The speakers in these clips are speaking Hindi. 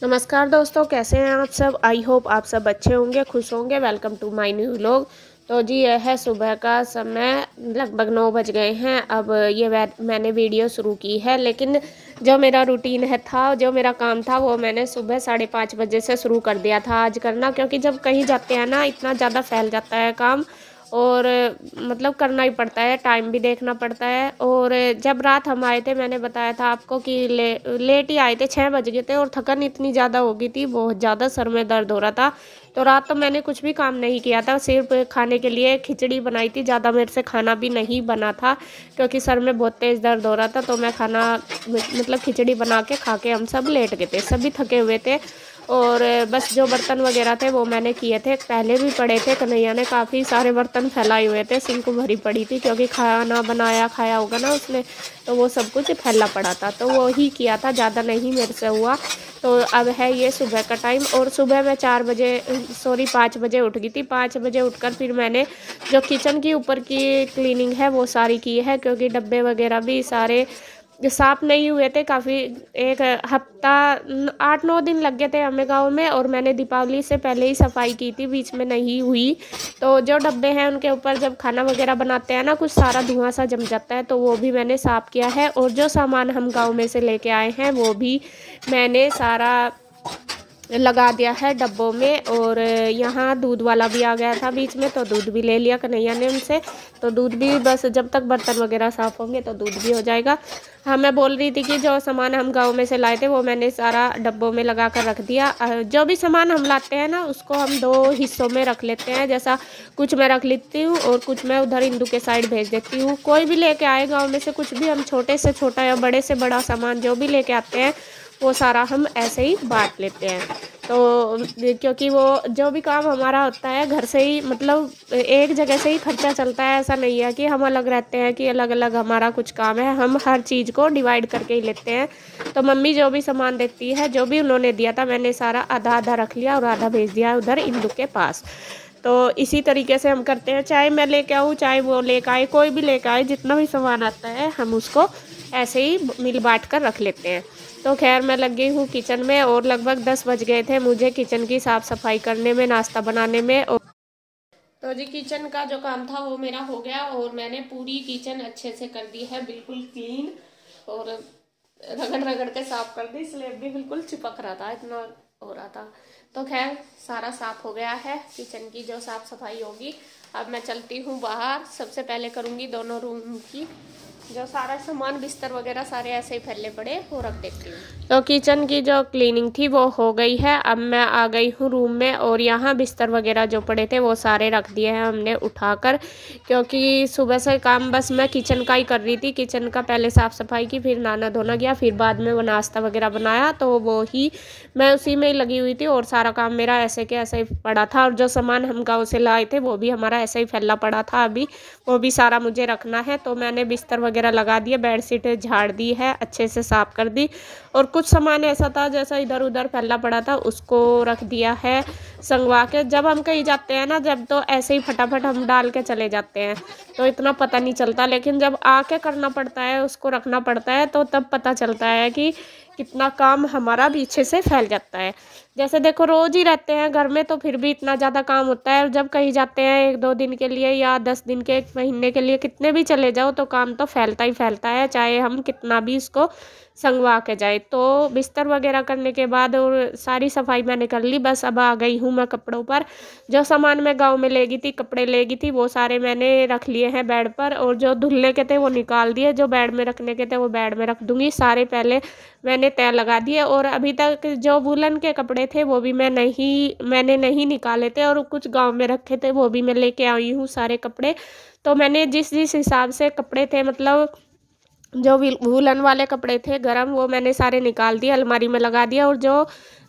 नमस्कार दोस्तों, कैसे हैं आप सब। आई होप आप सब अच्छे होंगे, खुश होंगे। Welcome to my new vlog. तो जी यह है सुबह का समय, लगभग 9 बज गए हैं। अब ये मैंने वीडियो शुरू की है, लेकिन जो मेरा रूटीन जो मेरा काम था वो मैंने सुबह 5:30 बजे से शुरू कर दिया था आज करना, क्योंकि जब कहीं जाते हैं ना इतना ज़्यादा फैल जाता है काम, और मतलब करना ही पड़ता है, टाइम भी देखना पड़ता है। और जब रात हम आए थे, मैंने बताया था आपको कि लेट ही आए थे, 6 बज गए थे, और थकन इतनी ज़्यादा हो गई थी, बहुत ज़्यादा सर में दर्द हो रहा था। तो रात तो मैंने कुछ भी काम नहीं किया था, सिर्फ खाने के लिए खिचड़ी बनाई थी। ज़्यादा मेरे से खाना भी नहीं बना था, क्योंकि सर में बहुत तेज़ दर्द हो रहा था। तो मैं खाना मतलब खिचड़ी बना के खा के हम सब लेट गए थे, सभी थके हुए थे। और बस जो बर्तन वगैरह थे वो मैंने किए थे, पहले भी पड़े थे। कन्हैया ने काफ़ी सारे बर्तन फैलाए हुए थे, सिंक भरी पड़ी थी, क्योंकि खाना बनाया खाया होगा ना उसने, तो वो सब कुछ फैला पड़ा था, तो वो ही किया था, ज़्यादा नहीं मेरे से हुआ। तो अब है ये सुबह का टाइम, और सुबह मैं 5 बजे उठ गई थी। 5 बजे उठकर फिर मैंने जो किचन की ऊपर की क्लीनिंग है वो सारी की है, क्योंकि डब्बे वगैरह भी सारे साफ़ नहीं हुए थे। काफ़ी एक हफ्ता 8-9 दिन लग गए थे हमें गाँव में, और मैंने दीपावली से पहले ही सफाई की थी, बीच में नहीं हुई। तो जो डब्बे हैं उनके ऊपर जब खाना वगैरह बनाते हैं ना, कुछ सारा धुआं सा जम जाता है, तो वो भी मैंने साफ़ किया है। और जो सामान हम गाँव में से लेके आए हैं वो भी मैंने सारा लगा दिया है डब्बों में। और यहाँ दूध वाला भी आ गया था बीच में, तो दूध भी ले लिया कन्हैया ने उनसे। तो दूध भी बस जब तक बर्तन वगैरह साफ़ होंगे तो दूध भी हो जाएगा। हाँ, मैं बोल रही थी कि जो सामान हम गांव में से लाए थे वो मैंने सारा डब्बों में लगा कर रख दिया। जो भी सामान हम लाते हैं ना उसको हम 2 हिस्सों में रख लेते हैं, जैसा कुछ मैं रख लेती हूँ और कुछ मैं उधर इंदू के साइड भेज देती हूँ। कोई भी लेके आए गाँव में से कुछ भी, हम छोटे से छोटा या बड़े से बड़ा सामान जो भी लेके आते हैं वो सारा हम ऐसे ही बांट लेते हैं। तो क्योंकि वो जो भी काम हमारा होता है घर से ही, मतलब एक जगह से ही खर्चा चलता है। ऐसा नहीं है कि हम अलग रहते हैं कि अलग अलग हमारा कुछ काम है, हम हर चीज़ को डिवाइड करके ही लेते हैं। तो मम्मी जो भी सामान देती है, जो भी उन्होंने दिया था, मैंने सारा आधा आधा रख लिया और आधा भेज दिया उधर इंदू के पास। तो इसी तरीके से हम करते हैं, चाहे मैं लेके आऊँ चाहे वो लेके आए, कोई भी लेके आए, जितना भी सामान आता है हम उसको ऐसे ही मिल बांट कर रख लेते हैं। तो खैर मैं लग गई हूँ किचन में, और लगभग 10 बज गए थे मुझे किचन की साफ़ सफाई करने में, नाश्ता बनाने में। और तो जी किचन का जो काम था वो मेरा हो गया, और मैंने पूरी किचन अच्छे से कर दी है, बिल्कुल क्लीन, और रगड़ रगड़ के साफ कर दी। स्लेब भी बिल्कुल चिपक रहा था, इतना हो रहा था। तो खैर सारा साफ हो गया है, किचन की जो साफ सफाई होगी। अब मैं चलती हूँ बाहर, सबसे पहले करूँगी दोनों रूम की, जो सारा सामान बिस्तर वगैरह सारे ऐसे ही फैले पड़े वो रख देती हूँ। तो किचन की जो क्लीनिंग थी वो हो गई है। अब मैं आ गई हूँ रूम में, और यहाँ बिस्तर वगैरह जो पड़े थे वो सारे रख दिए हैं हमने उठाकर, क्योंकि सुबह से काम बस मैं किचन का ही कर रही थी। किचन का पहले साफ़ सफाई की, फिर नहाना धोना गया, फिर बाद में वो नाश्ता वगैरह बनाया, तो वो ही मैं उसी में ही लगी हुई थी। और सारा काम मेरा ऐसे के ऐसे ही पड़ा था, और जो सामान हम गाँव से लाए थे वो भी हमारा ऐसे ही फैला पड़ा था, अभी वो भी सारा मुझे रखना है। तो मैंने बिस्तर वगैरह लगा दिए, बेडशीट झाड़ दी है, अच्छे से साफ़ कर दी। और कुछ सामान ऐसा था जैसा इधर उधर फैला पड़ा था, उसको रख दिया है संगवा के। जब हम कहीं जाते हैं ना, जब तो ऐसे ही फटाफट हम डाल के चले जाते हैं, तो इतना पता नहीं चलता, लेकिन जब आके करना पड़ता है, उसको रखना पड़ता है, तो तब पता चलता है कि कितना काम हमारा पीछे से फैल जाता है। जैसे देखो रोज़ ही रहते हैं घर में, तो फिर भी इतना ज़्यादा काम होता है। जब कहीं जाते हैं 1-2 दिन के लिए या 10 दिन के, 1 महीने के लिए, कितने भी चले जाओ, तो काम तो फैलता ही फैलता है, चाहे हम कितना भी इसको संगवा के जाए। तो बिस्तर वगैरह करने के बाद और सारी सफाई मैंने कर ली। बस अब आ गई हूँ मैं कपड़ों पर। जो सामान मैं गाँव में ले गई थी, कपड़े ले गई थी, वो सारे मैंने रख लिए हैं बेड पर, और जो धुलने के थे वो निकाल दिए, जो बेड में रखने के थे वो बेड में रख दूँगी। सारे पहले मैंने तय लगा दिए, और अभी तक जो वूलन के कपड़े थे वो भी मैंने नहीं निकाले थे, और कुछ गाँव में रखे थे वो भी मैं लेके आई हूँ सारे कपड़े। तो मैंने जिस जिस हिसाब से कपड़े थे, मतलब जो वूलन वाले कपड़े थे गरम, वो मैंने सारे निकाल दिए, अलमारी में लगा दिया। और जो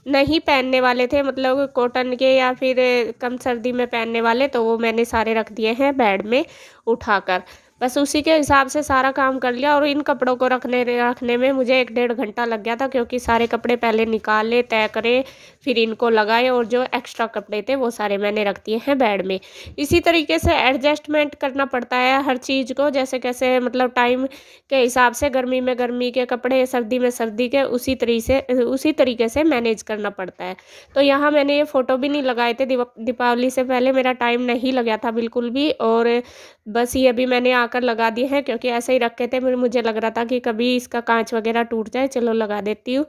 नहीं पहनने वाले थे, मतलब कॉटन के या फिर कम सर्दी में पहनने वाले, तो वो मैंने सारे रख दिए हैं बेड में उठाकर। बस उसी के हिसाब से सारा काम कर लिया। और इन कपड़ों को रखने में मुझे 1-1.5 घंटा लग गया था, क्योंकि सारे कपड़े पहले निकाले, तय करे, फिर इनको लगाए, और जो एक्स्ट्रा कपड़े थे वो सारे मैंने रख दिए हैं बेड में। इसी तरीके से एडजस्टमेंट करना पड़ता है हर चीज़ को, जैसे कैसे मतलब टाइम के हिसाब से, गर्मी में गर्मी के कपड़े, सर्दी में सर्दी के, उसी तरीके से मैनेज करना पड़ता है। तो यहाँ मैंने ये फ़ोटो भी नहीं लगाए थे दीपावली से पहले, मेरा टाइम नहीं लगा था बिल्कुल भी, और बस ये भी मैंने आकर लगा दिए हैं, क्योंकि ऐसे ही रखे थे, मुझे लग रहा था कि कभी इसका कांच वगैरह टूट जाए, चलो लगा देती हूँ।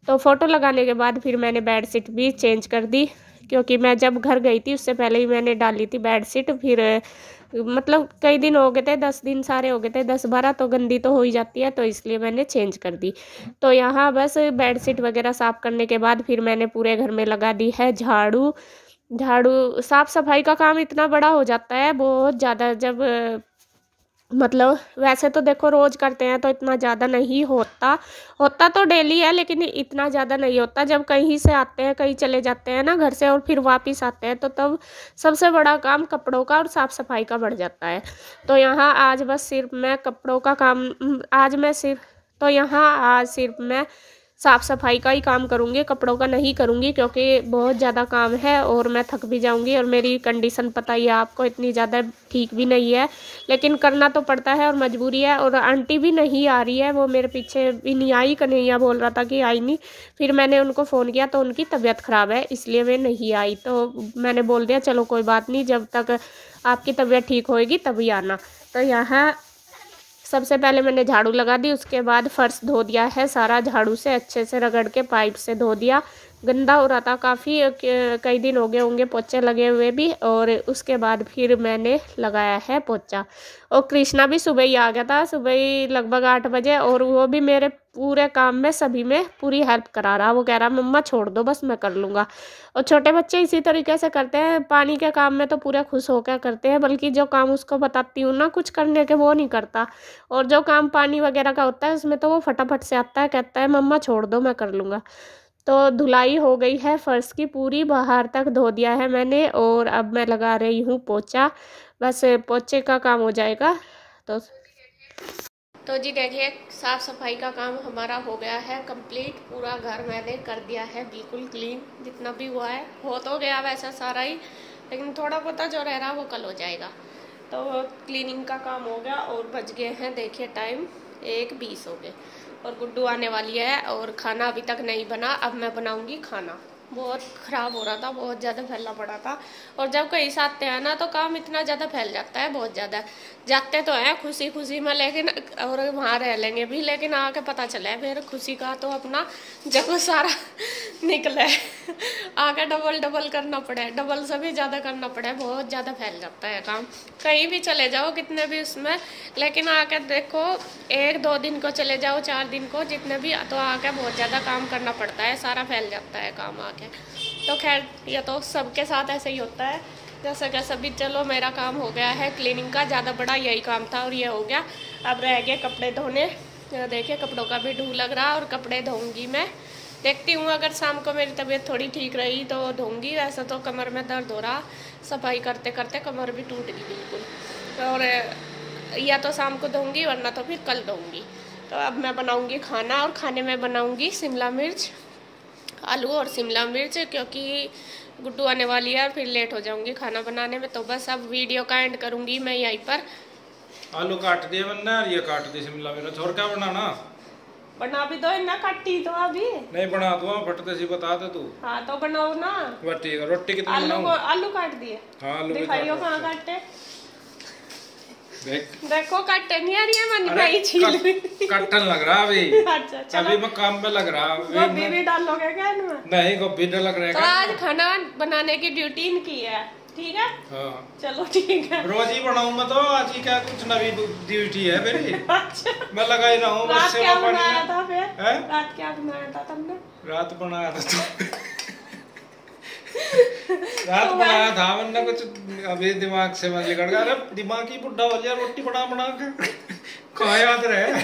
तो फ़ोटो लगाने के बाद फिर मैंने बेडशीट भी चेंज कर दी, क्योंकि मैं जब घर गई थी उससे पहले ही मैंने डाली थी बेडशीट। फिर मतलब कई दिन हो गए थे, 10 दिन सारे हो गए थे, 10-12, तो गंदी तो हो ही जाती है, तो इसलिए मैंने चेंज कर दी। तो यहाँ बस बेडशीट वगैरह साफ़ करने के बाद फिर मैंने पूरे घर में लगा दी है झाड़ू। साफ़ सफाई का काम इतना बड़ा हो जाता है बहुत ज़्यादा, जब मतलब वैसे तो देखो रोज़ करते हैं तो इतना ज़्यादा नहीं होता तो डेली है, लेकिन इतना ज़्यादा नहीं होता। जब कहीं से आते हैं, कहीं चले जाते हैं ना घर से, और फिर वापस आते हैं, तो तब सबसे बड़ा काम कपड़ों का और साफ़ सफाई का बढ़ जाता है। तो यहाँ आज बस सिर्फ मैं कपड़ों का काम आज सिर्फ मैं साफ़ सफाई का ही काम करूँगी, कपड़ों का नहीं करूँगी, क्योंकि बहुत ज़्यादा काम है और मैं थक भी जाऊँगी, और मेरी कंडीशन पता ही है आपको, इतनी ज़्यादा ठीक भी नहीं है, लेकिन करना तो पड़ता है और मजबूरी है। और आंटी भी नहीं आ रही है, वो मेरे पीछे भी नहीं आई, कन्हैया बोल रहा था कि आई नहीं, फिर मैंने उनको फ़ोन किया तो उनकी तबीयत ख़राब है, इसलिए वे नहीं आई। तो मैंने बोल दिया चलो कोई बात नहीं, जब तक आपकी तबीयत ठीक होएगी तभी आना। तो यहाँ सबसे पहले मैंने झाड़ू लगा दी, उसके बाद फर्श धो दिया है सारा, झाड़ू से अच्छे से रगड़ के पाइप से धो दिया। गंदा हो रहा था काफ़ी, कई दिन हो गए होंगे पोछे लगे हुए भी। और उसके बाद फिर मैंने लगाया है पोछा। और कृष्णा भी सुबह ही आ गया था, सुबह ही लगभग 8 बजे, और वो भी मेरे पूरे काम में सभी में पूरी हेल्प करा रहा। वो कह रहा मम्मा छोड़ दो, बस मैं कर लूँगा। और छोटे बच्चे इसी तरीके से करते हैं, पानी के काम में तो पूरे खुश होकर करते हैं, बल्कि जो काम उसको बताती हूँ ना कुछ करने के, वो नहीं करता। और जो काम पानी वगैरह का होता है उसमें तो वो फटाफट से आता है, कहता है मम्मा छोड़ दो मैं कर लूँगा। तो धुलाई हो गई है फर्श की पूरी, बाहर तक धो दिया है मैंने, और अब मैं लगा रही हूँ पोछा। बस पोछे का काम हो जाएगा। तो जी देखिए, साफ़ सफाई का काम हमारा हो गया है कंप्लीट। पूरा घर मैंने कर दिया है बिल्कुल क्लीन, जितना भी हुआ है। हो तो गया वैसा सारा ही, लेकिन थोड़ा बहुत जो रह रहा वो कल हो जाएगा। तो क्लीनिंग का काम हो गया, और बज गए हैं देखिए टाइम 1:20 हो गए, और गुड्डू आने वाली है। और खाना अभी तक नहीं बना, अब मैं बनाऊंगी खाना। बहुत ख़राब हो रहा था, बहुत ज़्यादा फैला पड़ा था। और जब कहीं से आते हैं ना तो काम इतना ज़्यादा फैल जाता है, बहुत ज़्यादा। जाते तो हैं खुशी खुशी में, लेकिन और वहाँ रह लेंगे भी, लेकिन आके पता चला है फिर खुशी का तो अपना जब वो सारा निकले आके डबल करना पड़े, डबल से भी ज़्यादा करना पड़े, बहुत ज़्यादा फैल जाता है काम। कहीं भी चले जाओ कितने भी उसमें, लेकिन आके देखो 1-2 दिन को चले जाओ, 4 दिन को, जितने भी, तो आके बहुत ज़्यादा काम करना पड़ता है, सारा फैल जाता है काम आके। तो खैर ये तो सबके साथ ऐसे ही होता है, जैसा कैसा भी। चलो मेरा काम हो गया है क्लीनिंग का, ज़्यादा बड़ा यही काम था और ये हो गया। अब रह गए कपड़े धोने। देखिए कपड़ों का भी ढू लग रहा, और कपड़े धोऊंगी मैं। देखती हूँ अगर शाम को मेरी तबीयत थोड़ी ठीक रही तो धोऊंगी, वैसे तो कमर में दर्द हो रहा, सफाई करते करते कमर भी टूट गई बिल्कुल। और या तो शाम को धोऊंगी, वरना तो फिर कल धोऊंगी। तो अब मैं बनाऊंगी खाना, और खाने में बनाऊंगी शिमला मिर्च, आलू और शिमला मिर्च, क्योंकि गुड्डू आने वाली है और फिर लेट हो जाऊंगी खाना बनाने में। तो बस अब वीडियो का एंड करूंगी मैं यहीं पर। आलू काट दिए वरना, ये काट दी शिमला मिर्च। और क्या बनाना? बना भी दो ना, काटी तो अभी नहीं बना दूंगा, फटते सी बता दे तू। हाँ तो बनाओ ना। बस ठीक है। रोटी कितनी बनाऊं? आलू काट दिए। हाँ आलू दिखाइयो कहाँ काटे। देख देखो काटे नहीं आ रही है, मन भाई छील कट्टन लग रहा अभी। अच्छा अभी मैं काम में लग रहा। गोभी भी डालोगे क्या इनमें? नहीं गोभी न लग रहा। तो आज खाना बनाने की ड्यूटी इनकी है, ठीक है? हाँ चलो ठीक है। रोज ही बनाऊंगा, तो आज ही क्या कुछ नवी ड्यूटी है मेरी। अच्छा मैं लगा ही रहा हूँ। रात क्या बनाया था फिर? रात क्या बनाया था तुमने? रात बनाया था रात बनाया था वरना कुछ अभी दिमाग से मैं निकल गया। अरे दिमाग ही बुढ़ा हो गया, रोटी बना के कहाँ याद रहे।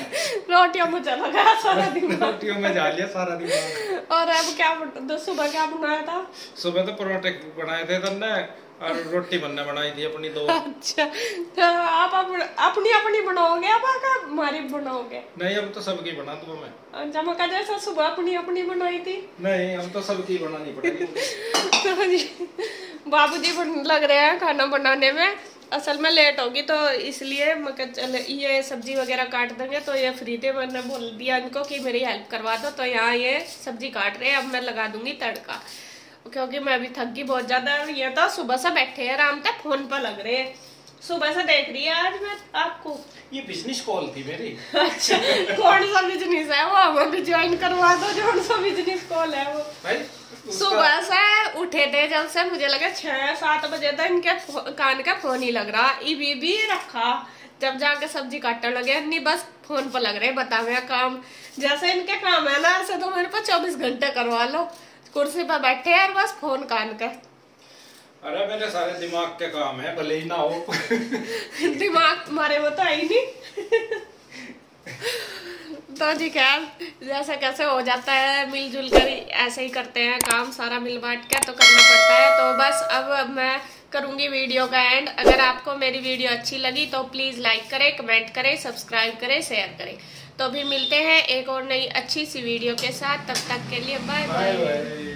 रोटियों में चला गया सारा दिन, रोटियों में जा लिया सारा दिमाग। और अब क्या सुबह क्या बनाया था? सुबह तो परोठे बनाए थे तुमने, और रोटी बनने बनाई थी अपनी 2। अच्छा, तो आप अपनी अपनी बनाओगे आप हमारी बनाओगे? नहीं, हम तो सबकी बना दूंगा मैं। अच्छा, मैं जैसा सुबह अपनी अपनी बनाई थी। नहीं, हम तो सबकी बनानी पड़ेगी। तो जी बाबूजी लग रहे हैं खाना बनाने में। असल में लेट होगी तो इसलिए मैं चल ये सब्जी वगैरह काट देंगे। तो ये फ्री थे, मैंने बोल दिया इनको कि मेरी हेल्प करवा दो। तो यहाँ ये सब्जी काट रहे हैं, अब मैं लगा दूंगी तड़का, क्योंकि मैं अभी थक गई बहुत ज्यादा। ये तो सुबह से बैठे हैं आराम से, फोन पर लग रहे हैं, सुबह से देख रही है आज मैं आपको। ये बिजनेस कॉल थी मेरी। अच्छा, कौन सा बिजनेस है वो? हमें भी ज्वाइन करवा दो। कौन सा बिजनेस कॉल है वो भाई? सुबह से उठे थे जब से, मुझे लगा 6-7 बजे तक इनके कान का फोन ही लग रहा। इवी भी रखा, जब जाके सब्जी काटने लगे नहीं, बस फोन पर लग रहे। बता मेरा काम जैसे इनके काम है ना, ऐसे तो मेरे पास 24 घंटे करवा लो। कुर्सी पर बैठे हैं और बस फोन कान का। अरे मेरे सारे दिमाग के काम है, भले ही ना हो। दिमाग तुम्हारे वो तो है ही नहीं। तो जी खैर, जैसा कैसे हो जाता है, मिलजुल कर ऐसे ही करते हैं काम, सारा मिल बांट के तो करना पड़ता है। तो बस अब मैं करूंगी वीडियो का एंड। अगर आपको मेरी वीडियो अच्छी लगी तो प्लीज लाइक करें, कमेंट करें, सब्सक्राइब करें, शेयर करें। तो अभी मिलते हैं एक और नई अच्छी सी वीडियो के साथ। तब तक के लिए बाय बाय।